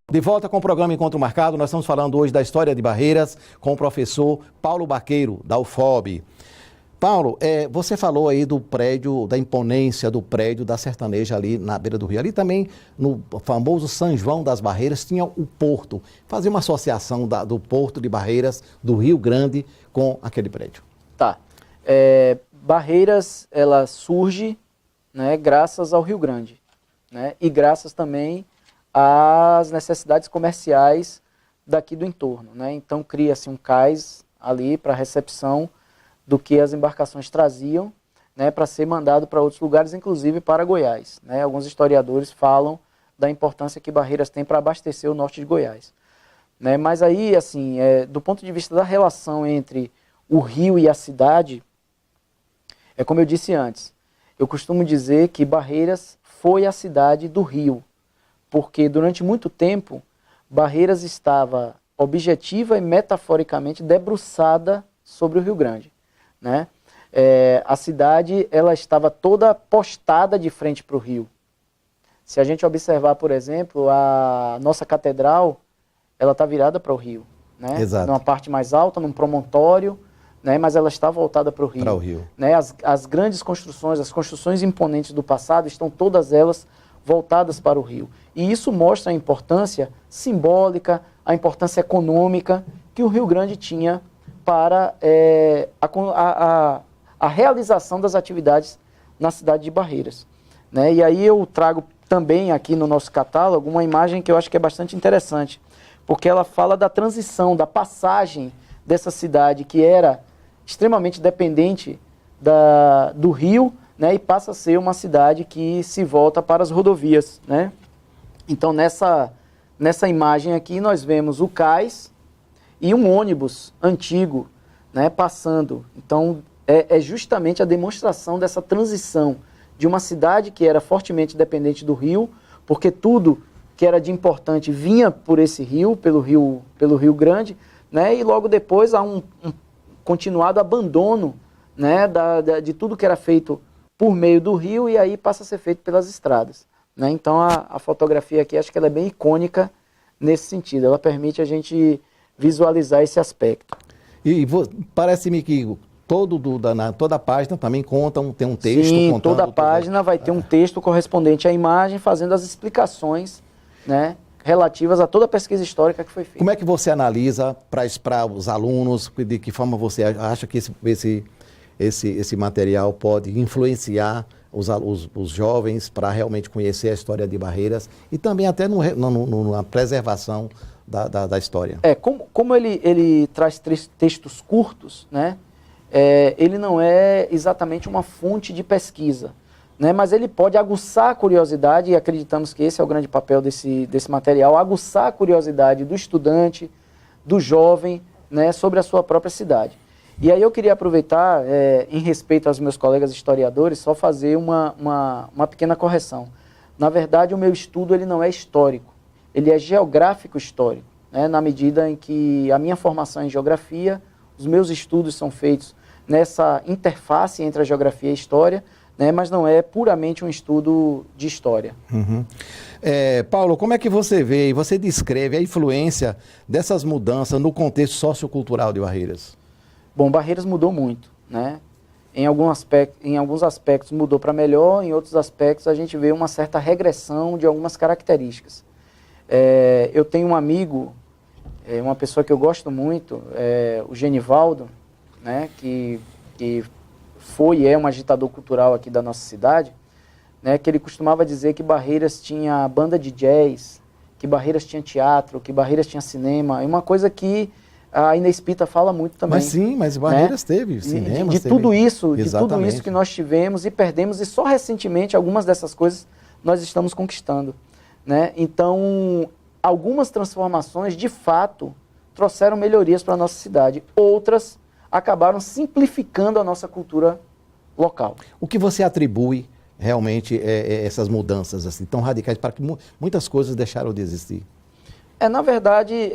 De volta com o programa Encontro Marcado, nós estamos falando hoje da história de Barreiras com o professor Paulo Baqueiro, da UFOB. Paulo, você falou aí do prédio, da imponência do prédio da Sertaneja ali na beira do rio. Ali também, no famoso São João das Barreiras, tinha o porto. Fazia uma associação do porto de Barreiras, do Rio Grande, com aquele prédio. Tá. Barreiras, ela surge, né, graças ao Rio Grande, né, e graças também às necessidades comerciais daqui do entorno, né? Então cria-se um cais ali para recepção do que as embarcações traziam, né, para ser mandado para outros lugares, inclusive para Goiás, né? Alguns historiadores falam da importância que Barreiras tem para abastecer o norte de Goiás, né? Mas aí, assim, do ponto de vista da relação entre o rio e a cidade, como eu disse antes, eu costumo dizer que Barreiras foi a cidade do rio, porque durante muito tempo Barreiras estava objetiva e metaforicamente debruçada sobre o Rio Grande, né? A cidade, ela estava toda postada de frente para o rio. Se a gente observar, por exemplo, a nossa catedral, ela está virada para o rio, né? Exato. Numa parte mais alta, num promontório, né? Mas ela está voltada para o rio. Para o rio. Né? As grandes construções, as construções imponentes do passado, estão todas elas voltadas para o rio. E isso mostra a importância simbólica, a importância econômica que o Rio Grande tinha para a realização das atividades na cidade de Barreiras, né? E aí eu trago também aqui no nosso catálogo uma imagem que eu acho que é bastante interessante, porque ela fala da transição, da passagem dessa cidade que era extremamente dependente do rio, né, e passa a ser uma cidade que se volta para as rodovias, né? Então nessa imagem aqui nós vemos o cais e um ônibus antigo, né, passando. Então é justamente a demonstração dessa transição de uma cidade que era fortemente dependente do rio, porque tudo que era de importante vinha por esse rio, pelo Rio Grande, né, e logo depois há um continuado abandono, né, de tudo que era feito por meio do rio, e aí passa a ser feito pelas estradas, né? Então a fotografia aqui, acho que ela é bem icônica nesse sentido, ela permite a gente visualizar esse aspecto. E parece-me que toda a página também tem um texto. Sim, contando toda a página vai ter um texto correspondente à imagem, fazendo as explicações, né, relativas a toda a pesquisa histórica que foi feita. Como é que você analisa para os alunos, de que forma você acha que esse material pode influenciar os jovens para realmente conhecer a história de Barreiras e também até na preservação da história? Como ele traz textos curtos, né, ele não é exatamente uma fonte de pesquisa, né, mas ele pode aguçar a curiosidade, e acreditamos que esse é o grande papel desse material, aguçar a curiosidade do estudante, do jovem, né, sobre a sua própria cidade. E aí eu queria aproveitar, em respeito aos meus colegas historiadores, só fazer uma pequena correção. Na verdade, o meu estudo ele não é histórico, ele é geográfico-histórico, né, na medida em que a minha formação é em geografia, os meus estudos são feitos nessa interface entre a geografia e a história, né, mas não é puramente um estudo de história. Uhum. Paulo, como é que você vê e você descreve a influência dessas mudanças no contexto sociocultural de Barreiras? Bom, Barreiras mudou muito, né? Em alguns aspectos mudou para melhor, em outros aspectos a gente vê uma certa regressão de algumas características. Eu tenho um amigo, uma pessoa que eu gosto muito, o Genivaldo, né, que foi e é um agitador cultural aqui da nossa cidade, né, que ele costumava dizer que Barreiras tinha banda de jazz, que Barreiras tinha teatro, que Barreiras tinha cinema, e uma coisa que a Inespita fala muito também. Mas Barreiras, né, teve cinema. De tudo isso que nós tivemos e perdemos, e só recentemente algumas dessas coisas nós estamos conquistando, né? Então, algumas transformações, de fato, trouxeram melhorias para a nossa cidade. Outras acabaram simplificando a nossa cultura local. O que você atribui realmente essas mudanças assim, tão radicais, para que muitas coisas deixaram de existir? Na verdade,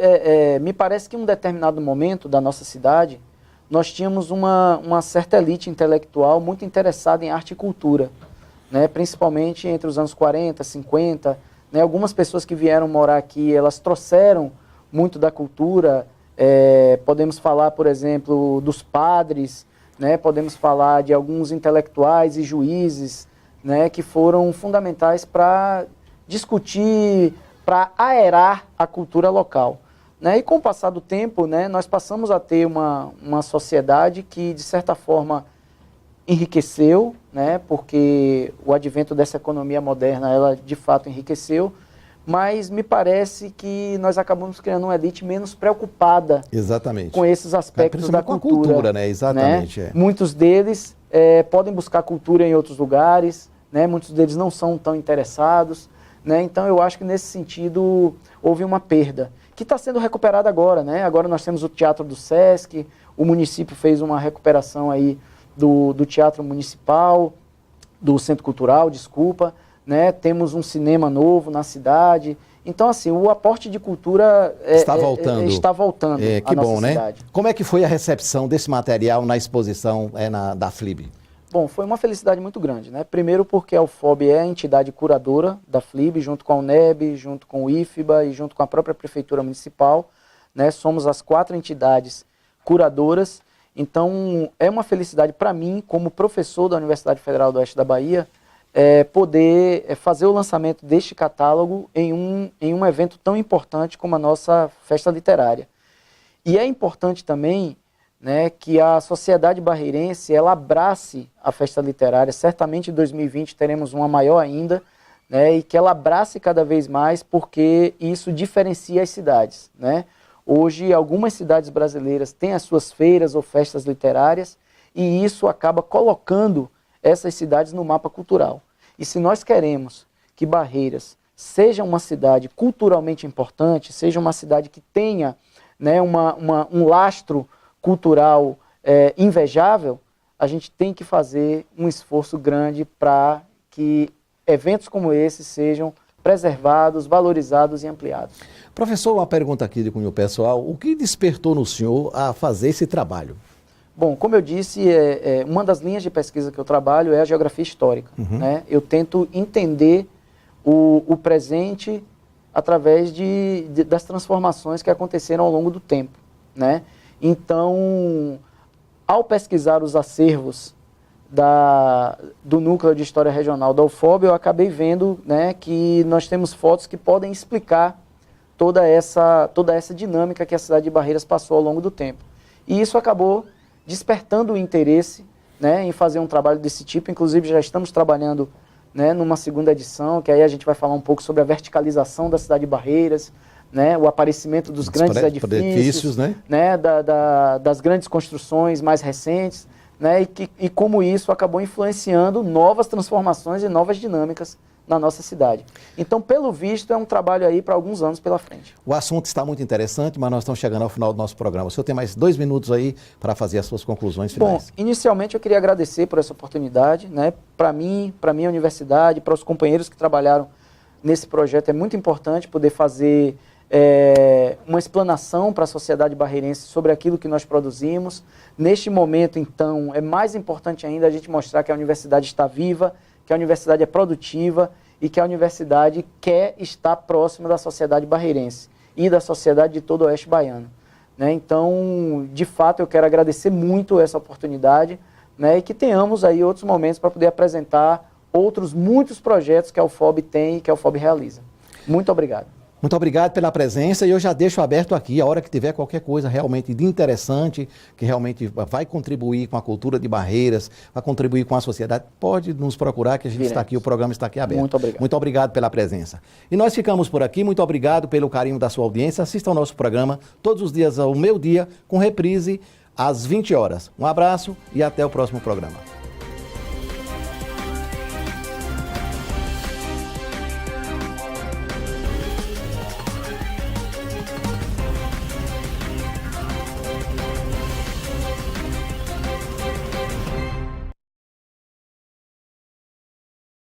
me parece que em um determinado momento da nossa cidade, nós tínhamos uma certa elite intelectual muito interessada em arte e cultura, né? Principalmente entre os anos 40, 50, né? Algumas pessoas que vieram morar aqui, elas trouxeram muito da cultura. Podemos falar, por exemplo, dos padres, né? Podemos falar de alguns intelectuais e juízes, né? Que foram fundamentais para discutir, para aerar a cultura local. Né? E com o passar do tempo, né, nós passamos a ter uma sociedade que, de certa forma, enriqueceu, né, porque o advento dessa economia moderna, ela de fato enriqueceu, mas me parece que nós acabamos criando uma elite menos preocupada com esses aspectos da cultura. Com a cultura, né? Exatamente. Né? Muitos deles podem buscar cultura em outros lugares, né? Muitos deles não são tão interessados, né? Então eu acho que nesse sentido houve uma perda, que está sendo recuperada agora, né? Agora nós temos o Teatro do Sesc, o município fez uma recuperação aí do Teatro Municipal, do Centro Cultural, desculpa, né? Temos um cinema novo na cidade. Então, assim, o aporte de cultura está voltando que bom, né? Cidade. Como é que foi a recepção desse material na exposição da FLIB? Bom, foi uma felicidade muito grande, né? Primeiro porque a UFOB é a entidade curadora da FLIB, junto com a UNEB, junto com o IFBA e junto com a própria Prefeitura Municipal, né? Somos as 4 entidades curadoras. Então, é uma felicidade para mim, como professor da Universidade Federal do Oeste da Bahia, poder fazer o lançamento deste catálogo em um evento tão importante como a nossa festa literária. E é importante também, né, que a sociedade barreirense ela abrace a festa literária. Certamente em 2020 teremos uma maior ainda, né, e que ela abrace cada vez mais, porque isso diferencia as cidades, né? Hoje, algumas cidades brasileiras têm as suas feiras ou festas literárias, e isso acaba colocando essas cidades no mapa cultural. E se nós queremos que Barreiras seja uma cidade culturalmente importante, seja uma cidade que tenha, né, um lastro cultural invejável, a gente tem que fazer um esforço grande para que eventos como esse sejam preservados, valorizados e ampliados. Professor, uma pergunta aqui de cunho pessoal. O que despertou no senhor a fazer esse trabalho? Bom, como eu disse, uma das linhas de pesquisa que eu trabalho é a geografia histórica. Uhum. Né? Eu tento entender o presente através das transformações que aconteceram ao longo do tempo. Né? Então, ao pesquisar os acervos do Núcleo de História Regional da UFOB, eu acabei vendo, né, que nós temos fotos que podem explicar toda essa dinâmica que a cidade de Barreiras passou ao longo do tempo. E isso acabou despertando o interesse, né, em fazer um trabalho desse tipo. Inclusive, já estamos trabalhando, né, numa segunda edição, que aí a gente vai falar um pouco sobre a verticalização da cidade de Barreiras, né, o aparecimento dos grandes edifícios, né, das grandes construções mais recentes, né, e como isso acabou influenciando novas transformações e novas dinâmicas na nossa cidade. Então, pelo visto, é um trabalho aí para alguns anos pela frente. O assunto está muito interessante, mas nós estamos chegando ao final do nosso programa. O senhor tem mais 2 minutos aí para fazer as suas conclusões finais. Bom, inicialmente eu queria agradecer por essa oportunidade, né, para mim, para a minha universidade, para os companheiros que trabalharam nesse projeto. É muito importante poder fazer uma explanação para a sociedade barreirense sobre aquilo que nós produzimos. Neste momento, então, é mais importante ainda a gente mostrar que a universidade está viva, que a universidade é produtiva e que a universidade quer estar próxima da sociedade barreirense e da sociedade de todo o Oeste Baiano. Né? Então, de fato, eu quero agradecer muito essa oportunidade, né, e que tenhamos aí outros momentos para poder apresentar muitos projetos que a UFOB tem e que a UFOB realiza. Muito obrigado. Muito obrigado pela presença e eu já deixo aberto aqui, a hora que tiver qualquer coisa realmente de interessante, que realmente vai contribuir com a cultura de Barreiras, vai contribuir com a sociedade, pode nos procurar que a gente está aqui, o programa está aqui aberto. Muito obrigado. Muito obrigado pela presença. E nós ficamos por aqui, muito obrigado pelo carinho da sua audiência, assista ao nosso programa todos os dias ao meio-dia, com reprise às 20 horas. Um abraço e até o próximo programa.